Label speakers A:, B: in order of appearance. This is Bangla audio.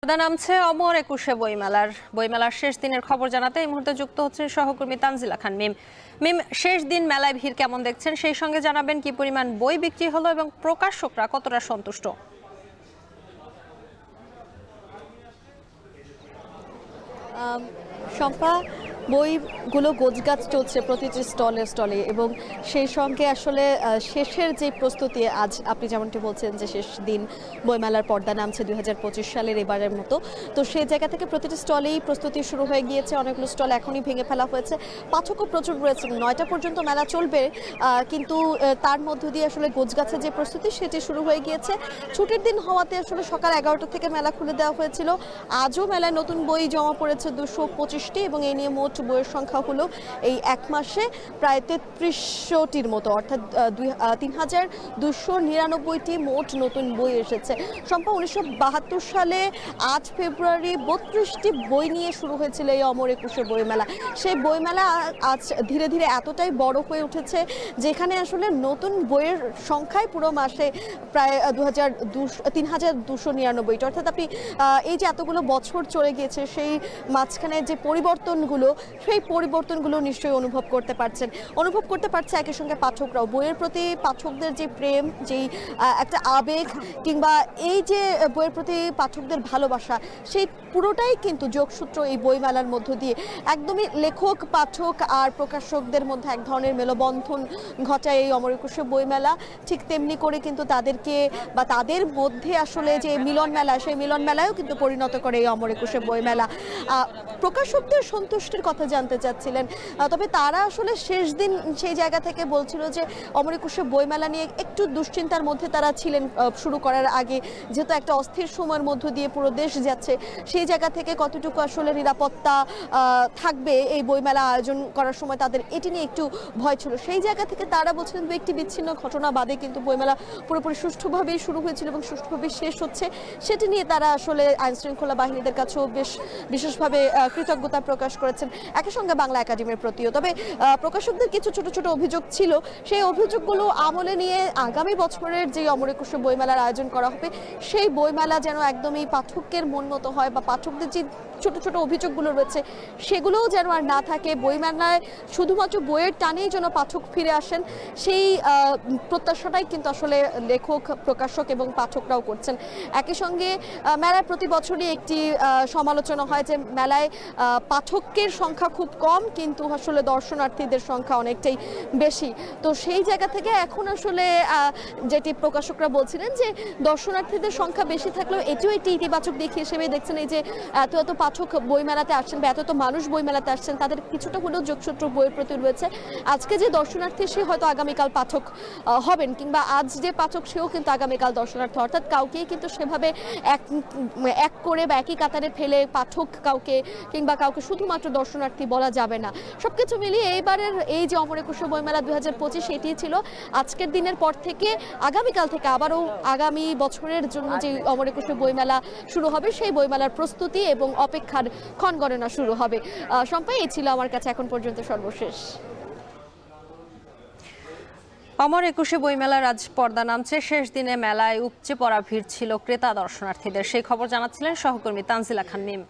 A: নামছে অমর একুশে বইমেলার শেষ দিনের খবর জানাতে এই মুহূর্তে যুক্ত হচ্ছেন সহকর্মী তানজিলা খান মিম। শেষ দিন মেলায় ভিড় কেমন দেখছেন, সেই সঙ্গে জানাবেন কি পরিমাণ বই বিক্রি হলো এবং প্রকাশকরা কতটা সন্তুষ্ট।
B: শম্পা, বইগুলো গোছগাছ চলছে প্রতিটি স্টলে এবং সেই সঙ্গে আসলে শেষের যে প্রস্তুতি, আজ আপনি যেমনটি বলছেন যে শেষ দিন বইমেলার পর্দা নামছে 2025 সালের এবারের মতো, তো সেই জায়গা থেকে প্রতিটি স্টলেই প্রস্তুতি শুরু হয়ে গিয়েছে। অনেকগুলো স্টল এখনই ভেঙে ফেলা হয়েছে। পাঠকও প্রচুর রয়েছে, 9টা পর্যন্ত মেলা চলবে, কিন্তু তার মধ্য দিয়ে আসলে গোছগাছের যে প্রস্তুতি সেটি শুরু হয়ে গিয়েছে। ছুটির দিন হওয়াতে আসলে সকাল 11টা থেকে মেলা খুলে দেওয়া হয়েছিল। আজও মেলায় নতুন বই জমা পড়েছে 225টি এবং এই নিয়ে মোট বইয়ের সংখ্যা হলো এই এক মাসে প্রায় 3300টির মতো, অর্থাৎ 3299টি মোট নতুন বই এসেছে। সম্ভব 1972 সালে 8 ফেব্রুয়ারি 32টি বই নিয়ে শুরু হয়েছিল এই অমর একুশে বইমেলা। সেই বইমেলা আজ ধীরে ধীরে এতটাই বড় হয়ে উঠেছে যেখানে আসলে নতুন বইয়ের সংখ্যায় পুরো মাসে প্রায় 3299টি, অর্থাৎ আপনি এই যে এতগুলো বছর চলে গিয়েছে সেই মাঝখানে যে পরিবর্তনগুলো, সেই পরিবর্তনগুলো নিশ্চয়ই অনুভব করতে পারছে একই সঙ্গে পাঠকরাও। বইয়ের প্রতি পাঠকদের যে প্রেম, যেই একটা আবেগ কিংবা এই যে বইয়ের প্রতি পাঠকদের ভালোবাসা, সেই পুরোটাই কিন্তু যোগসূত্র এই বইমেলার মধ্য দিয়ে একদমই লেখক, পাঠক আর প্রকাশকদের মধ্যে এক ধরনের মেলবন্ধন ঘটায় এই অমর একুশে বইমেলা। ঠিক তেমনি করে কিন্তু তাদেরকে বা তাদের মধ্যে আসলে যে মিলন মেলা, সেই মিলন মেলায়ও কিন্তু পরিণত করে এই অমর একুশে বইমেলা। প্রকাশকদের সন্তুষ্টির কথা জানতে চাচ্ছিলেন, তবে তারা আসলে শেষ দিন সেই জায়গা থেকে বলছিল যে অমর একুশে বইমেলা নিয়ে একটু দুশ্চিন্তার মধ্যে তারা ছিলেন শুরু করার আগে, যেহেতু একটা অস্থির সময়ের মধ্য দিয়ে পুরো দেশ যাচ্ছে, সেই জায়গা থেকে কতটুকু আসলে নিরাপত্তা থাকবে এই বইমেলা আয়োজন করার সময় তাদের এটি নিয়ে একটু ভয় ছিল। সেই জায়গা থেকে তারা বলছিলেন দু একটি বিচ্ছিন্ন ঘটনা বাদে কিন্তু বইমেলা পুরোপুরি সুষ্ঠুভাবেই শুরু হয়েছিল এবং সুষ্ঠুভাবেই শেষ হচ্ছে, সেটি নিয়ে তারা আসলে আইনশৃঙ্খলা বাহিনীদের কাছেও বিশেষভাবে কৃতজ্ঞতা প্রকাশ করেছেন, একই সঙ্গে বাংলা একাডেমির প্রতিও। তবে প্রকাশকদের কিছু ছোট ছোট অভিযোগ ছিল, সেই অভিযোগগুলো আমলে নিয়ে আগামী বছরের যে অমর একুশে বইমেলার আয়োজন করা হবে, সেই বইমেলা যেন একদমই পাঠকের মন মতো হয় বা পাঠকদের যে ছোট ছোট অভিযোগগুলো রয়েছে সেগুলোও যেন আর না থাকে। বইমেলায় শুধুমাত্র বইয়ের টানেই যেন পাঠক ফিরে আসেন, সেই প্রত্যাশাটাই কিন্তু আসলে লেখক, প্রকাশক এবং পাঠকরাও করছেন। একই সঙ্গে মেলায় প্রতি বছরই একটি সমালোচনা হয় যে মেলায় পাঠকের সংখ্যা খুব কম কিন্তু আসলে দর্শনার্থীদের সংখ্যা অনেকটাই বেশি। তো সেই জায়গা থেকে এখন আসলে যেটি প্রকাশকরা বলছিলেন যে দর্শনার্থীদের সংখ্যা বেশি থাকলেও এটিও একটি ইতিবাচক দিক হিসেবে দেখছেন। এই যে এত এত পাঠক বইমেলাতে আসছেন বা এত মানুষ বইমেলাতে আসছেন, তাদের কিছুটা হলেও যোগসূত্র বইয়ের প্রতি রয়েছে। আজকে যে দর্শনার্থী সে হয়তো আগামীকাল পাঠক হবেন, কিংবা আজ যে পাঠক সেও কিন্তু আগামীকাল দর্শনার্থী, অর্থাৎ কাউকেই কিন্তু সেভাবে এক করে বা একই কাতারে ফেলে পাঠক কাউকে কিংবা কাউকে শুধুমাত্র দর্শনার্থী বলা যাবে না। সবকিছু মিলিয়ে এইবারের এই যে অমর একুশে বইমেলা 2025 এটি ছিল আজকের দিনের পর থেকে আগামীকাল থেকে আবারও আগামী বছরের জন্য যে অমর একুশে বইমেলা শুরু হবে, সেই বইমেলার প্রস্তুতি এবং অপেক্ষার ক্ষণগণনা শুরু হবে। সম্পাই এই ছিল আমার কাছে এখন পর্যন্ত সর্বশেষ।
A: অমর একুশে বইমেলার আজ পর্দা নামছে, শেষ দিনে মেলায় উপচে পড়া ভিড় ছিল ক্রেতা দর্শনার্থীদের, সেই খবর জানাচ্ছিলেন সহকর্মী তানজিলা খান মিম।